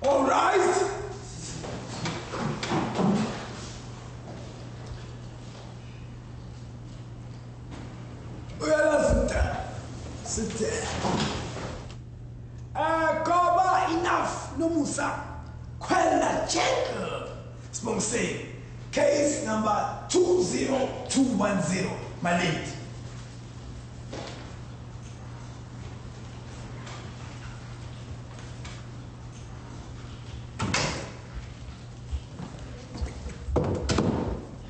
All right. Sit there. Koba, enough. No Musa. Quella check. Spong say. Case number 20210. My lady.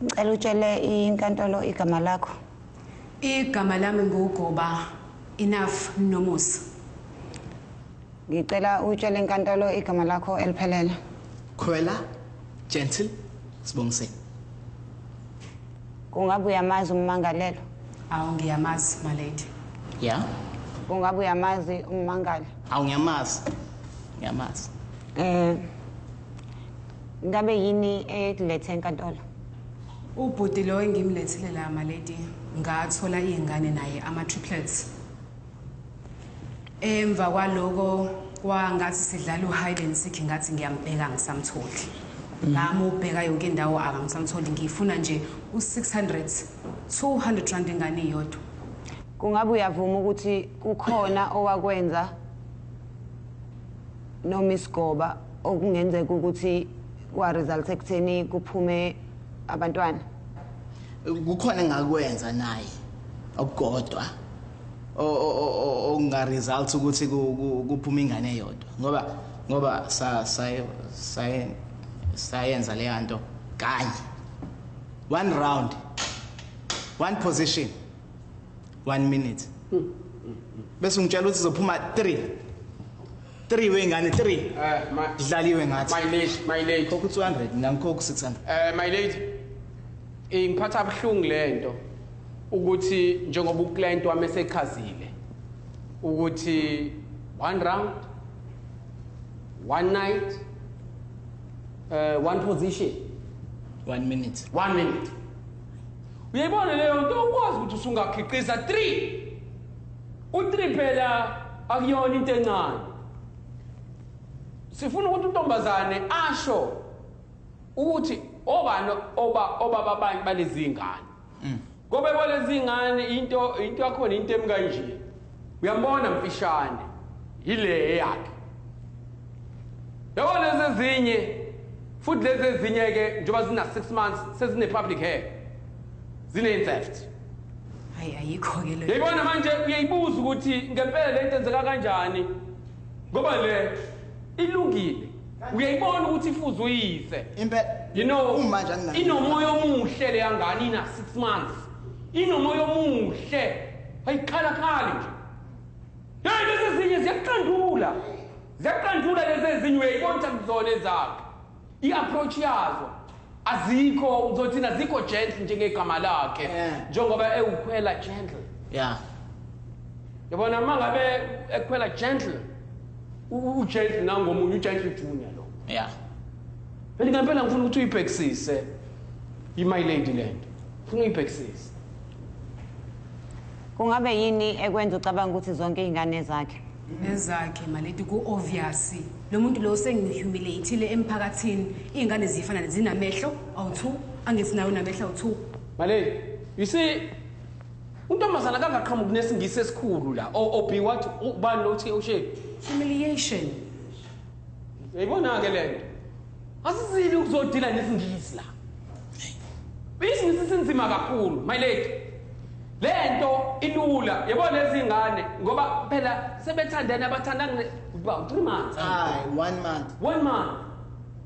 Ngicela utshele inkantolo igama lakho. Igama lami nguGoba enough Nomusa. Ngicela utshele inkantolo igama lakho eliphelele. Khwela gentle sibongise. Kungabe uyamazi ummangalelo? Awu ngiyamazi my lady. Yeah. Kungabe uyamazi ummangali? Awu ngiyamazi. Ngiyamazi. Ngabe yini ekulethe enkantolo? Ubhuti lo engimlethile la my lady ngathola izingane naye ama-triplets. Emva kwaloko kwangathi sidlala hide and seek ngathi ngiyambheka ngisamtholi. Nami ubheka yonke indawo akangisamtholi ngifuna nje u600 200 rand ingane iyodwa. Kungabe uyavuma ukuthi kukhona owakwenza no Miss Goba okungenzeka ukuthi kwa result ekutheni kuphume abantwana? Kukhona engakwenza naye okugodwa onga result ukuthi kuphuma ingane eyodwa ngoba sayenza le yanto kanye. One round, one position, 1 minute. Bese ngitshela ukuthi izophuma 3 wengane 3 idlaliwe ngathi my lady khokhu 200 nangikhokhu 600. My lady ingiphatha abhlungu lento ukuthi njengoba uclient wami esekhazile ukuthi 1 round, 1 night, 1 position, 1 minute. 1 minute. Uyayibona leyo nto ukwazi ukuthi usungakhiqiza 3. U3 phela akuyona into encane. Sifuna ukuthi untombazane asho ukuthi obani obaba abanye balezi ingane. Ngoba balezi ingane into yakhona into emkanje. Uyambona mfishane ile yakhe. Yabona lezi ezinye futhi lezi ezinye ke njoba zina 6 months sezine public hair. Zine theft. Hayi ayikho ke lo. Yayibona manje uyayibuza ukuthi ngempela lento enzeka kanjani. Ngoba le ilungile. Uyayibona ukuthi ifuze uyise. Impela you know umanje anginayo. Inomoya omuhle le yangani ina 6 months. Inomoya omuhle. Ayikhala khali nje. Hey lezi ezinye ziyaqandula. Ziyaqandula lezi ezinye uyayibona ukuthi akuzona ezakhe. I-approach yazo azikho uzothina azikho gentle njengegama lakhe njengoba ewukhwela gentle. Yeah. Yabona mangabe ekhwela gentle gentle nangomunye gentle junior lo. Yeah. Phela ngempela ngifuna ukuthi uyibhekisise my lady lento. Ngifuna uyibhekisise. Kungabe yini ekwenza ucabanga ukuthi zonke izingane zakhe? Nezakhe maledi ku obvious lo muntu lo sengihumiliateile emphakathini izingane zifana zinamehlo awu2 angithi nayo namehlo awu2. Maledi you see untombazana kangaqhamuki kunesingisi esikhulu la obi what ubani lo uthi ushe humiliation. Yayibona ke lento asizili ukuzodila nesingisi la isingisi sinzima kakhulu my lady. Lento ilula yabona lezi ingane ngoba phela sebethandana abathandana about 3 months. Hayi 1 month. 1 month.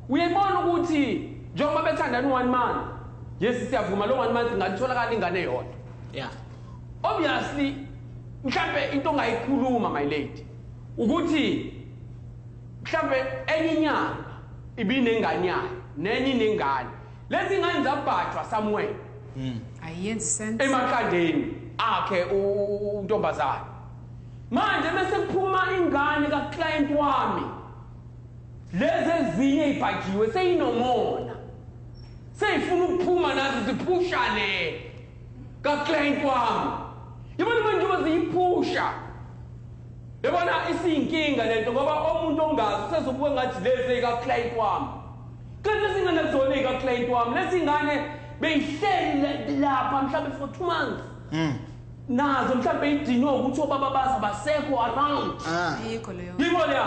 Uyayibona ukuthi njengoba bethandana 1 month. Yes siyavuma lo 1 month ngatholakala ingane eyodwa. Yeah. Obviously mhlambe into ongayikhuluma my lady ukuthi mhlambe enye inyanga ibinengane yayo nenye inengane. Lezi ingane zabhajwa somewhere. Ayenzi sense. Emakhandeni akhe untombazana. Manje bese kuphuma ingane ka-client wami. Lezi ezinye ibhajiwe seyinomona. Seyifuna ukuphuma nazo ziphushane ka-client wami. Yabona manje baziyiphusha. Yabona isiyinkinga lento ngoba umuntu ongazi sezobuka ngathi lezi ka client wami. Kanti singane kuzona ka client wami. Lezi ngane beyihleli lapha mhlawumbe for 2 months. Nazo mhlawumbe idinwe ukuthi obaba baza basekho around. Ayikho leyo. Yiko leyo.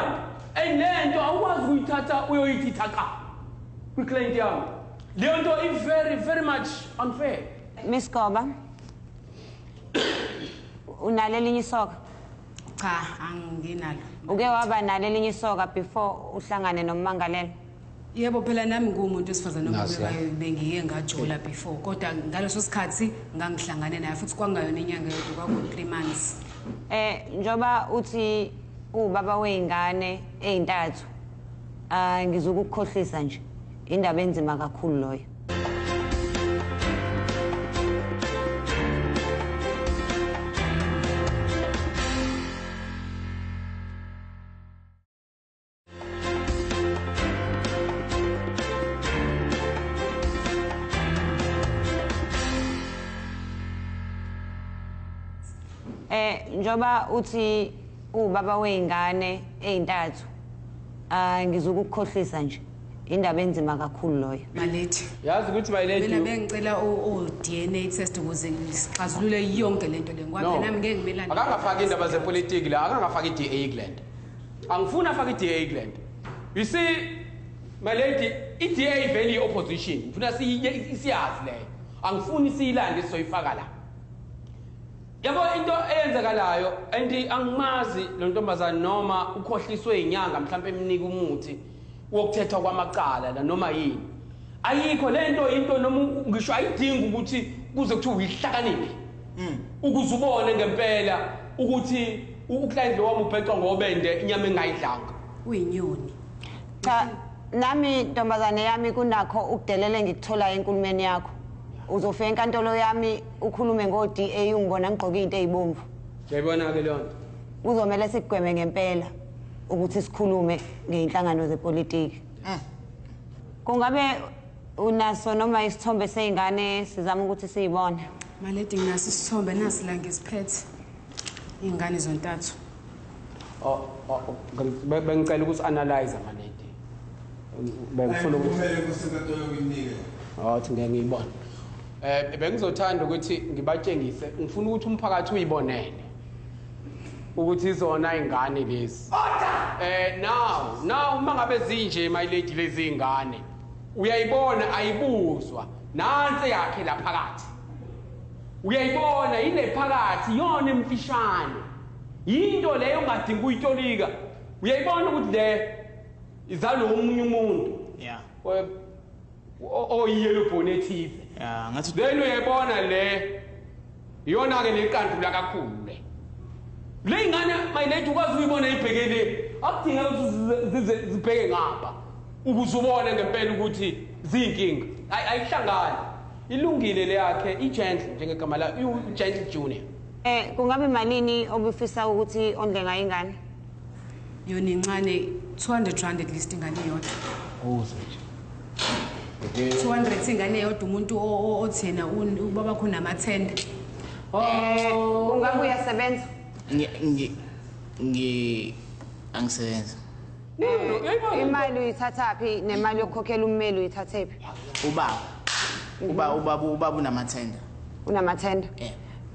Lento awukwazi ukuyithatha uyoyithi thaka. Kwi client yami. Leyo nto is very much unfair. Miss Goba. Unalo elinye isoka? Cha, anginalo. Uke waba nalo elinye isoka before uhlangane nommangalelo? Yebo phela nami ngumuntu esifazana nomubekayo bengike ngajula before kodwa ngaleso sikhathi ngangihlangane naye futhi kwangayona inyanga yodwa kwaku 3 months. Njoba uthi ubaba weingane ezintathu ngizokukukhohlisa nje indaba enzima kakhulu loyo. Njoba uthi ubaba weingane ezintathu ngizokukukhohlisa nje indaba enzima kakhulu loyo. Maledi. Yazi ukuthi mayeledi. Mina bengicela o DNA test ukuze ngisixazulule yonke lento le ngoba nami ngeke ngimelane. Akangafaki indaba zepolitiki la, akangafaki iDA Gland. Angifuna afaki iDA Gland. You see maledi iDA vele opposition. Ngifuna siyazi leyo. Angifuni siyilande sizoyifaka la. Yabo into eyenzakalayo anti angimazi lo ntombazana noma ukhohliswe inyanga mhlawumbe emnika umuthi wokuthetha kwamaqala la noma yini. Ayikho lento into noma ngisho ayidingi ukuthi kuze kuthiwe uyihlakaniphi. Ukuze ubone ngempela ukuthi uclient lo wami ubhecwa ngobende inyama engayidlanga. Uyinyoni. Cha nami ntombazane yami kunakho ukudelela ngikuthola enkulumeni yakho. Uzofika enkantolo yami ukhulume ngo-DA ungibona ngigqoke into ezibomvu. Ngiyabona ke leyo nto. Kuzomela sigweme ngempela ukuthi sikhulume ngeinhlangano zepolitiki. Kungabe unaso noma isithombe seingane sizama ukuthi siyibone? Maledi nginaso isithombe nasi la ngisiphethe. Ingane zontathu. Bengicela ukuthi analyze maledi. Bengifuna ukuthi kumele kusenkantolo uyinike. Athi ngeke ngiyibone. Bengizothanda ukuthi ngibatshengise ngifuna ukuthi umphakathi uyibonele ukuthi izona ingane lezi. Now uma ngabe zinje my lady lezi ingane uyayibona ayibuzwa nansi yakhe la phakathi. Uyayibona ile phakathi yona emfishane. Into leyo ungadingi uyitolika. Uyayibona ukuthi le izalo umunye umuntu. Yeah. Yellow bonnetive. Yeah, ngathi then uyayibona le iyona ke lekantula kakhulu le. Le ingane mayileti ukwazi uyibona ibhekele akudinga ukuthi zibheke ngapha ukuze ubone ngempela ukuthi zinkinga ayihlangani. Ilungile le yakhe igentle njengegama la ugentle junior. Kungabe malini obufisa ukuthi ondle ngayo ingane? Yona incane 200 rand at least ingane yodwa. Nje. 200 ingane yodwa umuntu othena ubaba khona amathenda. Ungabe uyasebenza? Angisebenza. Imali uyithathaphi nemali yokukhokhela ummeli uyithathephi? Ubaba unamathenda. Unamathenda?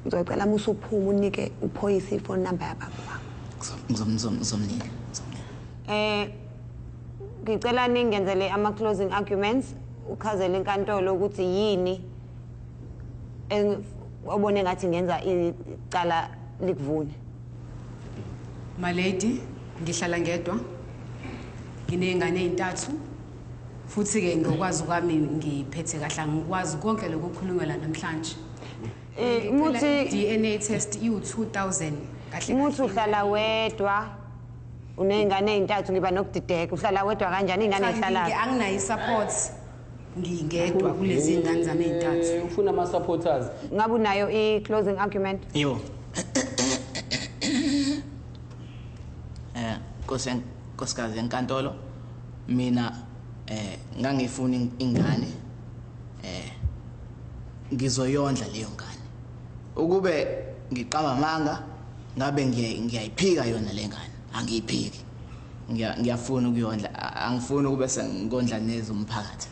Ngizocela usuphuma unike uphoyisa iphone number yababa. Ngizomnika. Ngicela ningenzele ama closing arguments uchazele inkantolo ukuthi yini obone ngathi ngenza icala likuvune. My lady, ngihlala ngedwa. Nginengane ezintathu. Futhi ke ngokwazi kwami ngiphethe kahle ngikwazi konke lokukhulunywa la namhlanje. Muthi DNA test u2000 kahle. Muthi uhlala wedwa. Unengane ezintathu ngiba nokudideka uhlala wedwa kanjani ingane ehlala? Anginayo support. Ngingedwa kulezi ingane zami ezintathu. Ufuna ama supporters. Ngabe unayo i-closing argument? Yebo. Nkosikazi enkantolo mina ngangifuna ingane ngizoyondla leyo ngane ukube ngiqaba amanga ngabe ngiyayiphika yona lengane angiyiphiki ngiyafuna ukuyondla angifuni kube sengondla neza umphakathi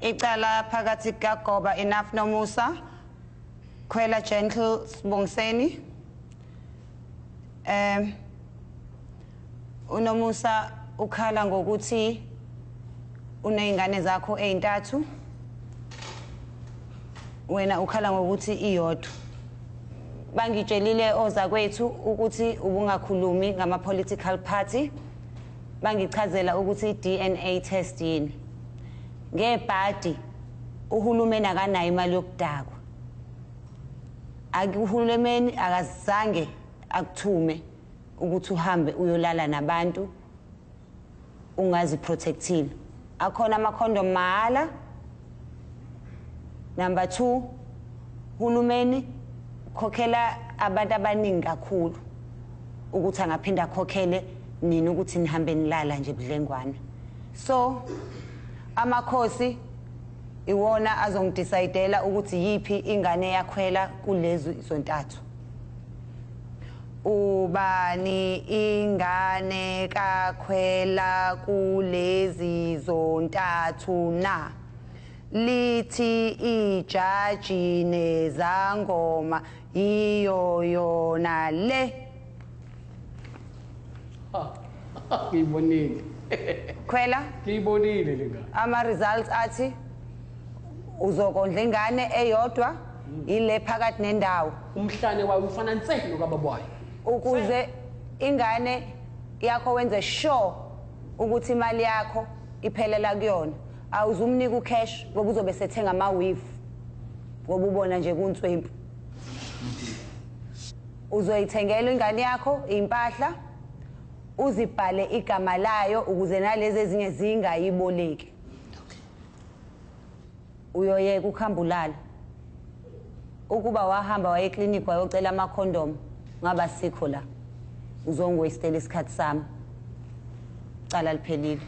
icala phakathi kaGoba Enough noMusa Khwela Gentle Sibongiseni uNomusa ukhala ngokuthi unezingane zakho ezintathu wena ukhala ngokuthi iyodwa bangitshelile ozakwethu ukuthi ubungakhulumi ngama political party bangichazela ukuthi DNA test yini ngebhadi uhulumeni akanayo imali yokudakwa akuhulumeni akazange akuthume ukuthi uhambe uyolala nabantu ungazi protectile akhona ama condom mahala number 2 hulumeni khokhela abantu abaningi kakhulu ukuthi angaphinda khokhele nini ukuthi nihambe nilala nje budlengwane so amakhosi iwona azongidecide ukuthi yipi ingane yakhwela kulezi zontathu ubani ingane kakhwela kulezi zontathu na lithi ijaji nezangoma iyo yona le ngiyibonile Khwela ngiyibonile lengane ama results athi uzokondla ingane eyodwa ile phakathi nendawo umhlane wayo ufana nse lokababwayo ukuze ingane yakho wenze sure ukuthi imali yakho iphelela kuyona awuzumnika ucash ngoba uzobe sethenga ama weave ngoba ubona nje kuntswempu uzoyithengela ingane yakho impahla uzibhale igama layo ukuze nalezi ezinye zingayiboleki uyoyeka ukhambulala ukuba wahamba waye clinic wayocela ama condom ngaba sikho la uzongwastela isikhathi sami cala liphelile